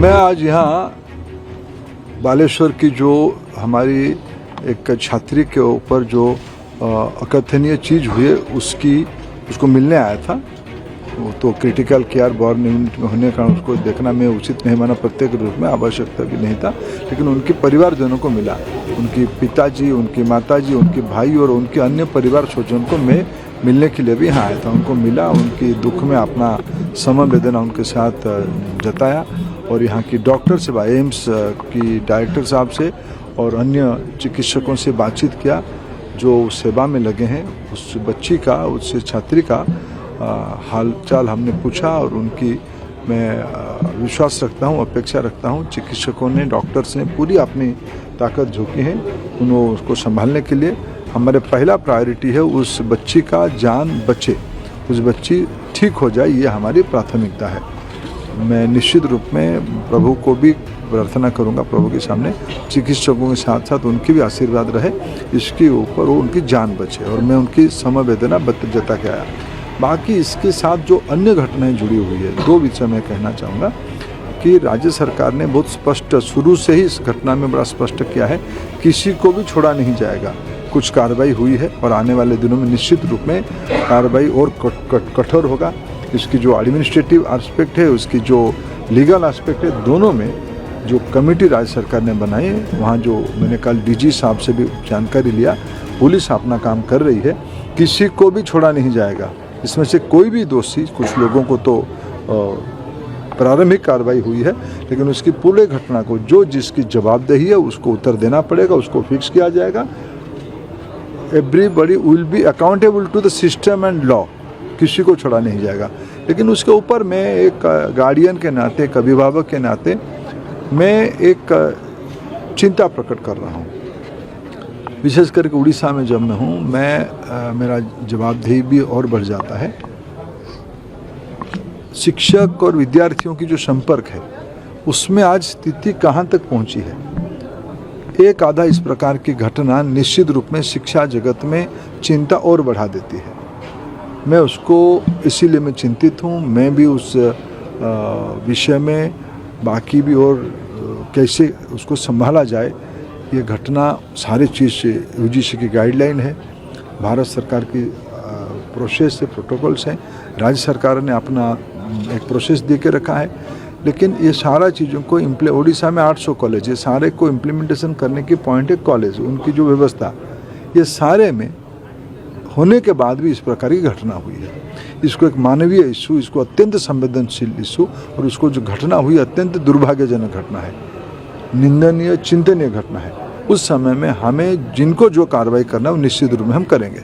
मैं आज यहाँ बालेश्वर की जो हमारी एक छात्री के ऊपर जो अकथनीय चीज़ हुई है उसको मिलने आया था। वो तो क्रिटिकल केयर वार्ड यूनिट में होने का उसको देखना मैं उचित नहीं माना, प्रत्येक रूप में आवश्यकता भी नहीं था, लेकिन उनके परिवारजनों को मिला, उनकी पिताजी, उनकी माताजी, उनके भाई और उनके अन्य परिवार स्वजन को मैं मिलने के लिए भी यहाँ आया था। उनको मिला, उनकी दुख में अपना समवेदना उनके साथ जताया और यहाँ की डॉक्टर से, एम्स की डायरेक्टर साहब से और अन्य चिकित्सकों से बातचीत किया जो सेवा में लगे हैं। उस बच्ची का, उस छात्री का हाल चाल हमने पूछा और उनकी मैं विश्वास रखता हूँ, अपेक्षा रखता हूँ चिकित्सकों ने, डॉक्टर्स ने पूरी अपनी ताकत झोंकी है उसको संभालने के लिए। हमारे पहला प्रायोरिटी है उस बच्ची का जान बचे, उस बच्ची ठीक हो जाए, ये हमारी प्राथमिकता है। मैं निश्चित रूप में प्रभु को भी प्रार्थना करूंगा, प्रभु के सामने चिकित्सकों के साथ साथ उनकी भी आशीर्वाद रहे इसके ऊपर, वो उनकी जान बचे और मैं उनकी समवेदना जता के आया। बाकी इसके साथ जो अन्य घटनाएं जुड़ी हुई है, दो विषय में कहना चाहूँगा कि राज्य सरकार ने बहुत स्पष्ट शुरू से ही इस घटना में बड़ा स्पष्ट किया है, किसी को भी छोड़ा नहीं जाएगा। कुछ कार्रवाई हुई है और आने वाले दिनों में निश्चित रूप में कार्रवाई और कठोर होगा। इसकी जो एडमिनिस्ट्रेटिव एस्पेक्ट है, उसकी जो लीगल एस्पेक्ट है, दोनों में जो कमेटी राज्य सरकार ने बनाई है, वहाँ जो मैंने कल डीजी साहब से भी जानकारी लिया, पुलिस अपना काम कर रही है, किसी को भी छोड़ा नहीं जाएगा। इसमें से कोई भी दोषी, कुछ लोगों को तो प्रारंभिक कार्रवाई हुई है, लेकिन उसकी पूरे घटना को जो जिसकी जवाबदेही है उसको उत्तर देना पड़ेगा, उसको फिक्स किया जाएगा। Everybody will be accountable to the system and law, किसी को छोड़ा नहीं जाएगा। लेकिन उसके ऊपर मैं एक गार्डियन के नाते, एक अभिभावक के नाते मैं एक चिंता प्रकट कर रहा हूँ। विशेष करके उड़ीसा में जब मैं हूँ, मेरा जवाबदेही भी और बढ़ जाता है। शिक्षक और विद्यार्थियों की जो संपर्क है उसमें आज स्थिति कहाँ तक पहुँची है। एक आधा इस प्रकार की घटना निश्चित रूप में शिक्षा जगत में चिंता और बढ़ा देती है। मैं उसको इसीलिए मैं चिंतित हूँ। मैं भी उस विषय में बाकी भी और कैसे उसको संभाला जाए, ये घटना सारी चीज़ से यूजीसी की गाइडलाइन है, भारत सरकार की प्रोसेस है, प्रोटोकॉल्स हैं, राज्य सरकार ने अपना एक प्रोसेस दे के रखा है। लेकिन ये सारा चीज़ों को उड़ीसा में 800 कॉलेज है, सारे को इम्प्लीमेंटेशन करने की पॉइंट है कॉलेज, उनकी जो व्यवस्था, ये सारे में होने के बाद भी इस प्रकार की घटना हुई है। इसको एक मानवीय इशू, इसको अत्यंत संवेदनशील इशू, और उसको जो घटना हुई अत्यंत दुर्भाग्यजनक घटना है, निंदनीय, चिंतनीय घटना है। उस समय में हमें जिनको जो कार्रवाई करना है वो निश्चित रूप में हम करेंगे।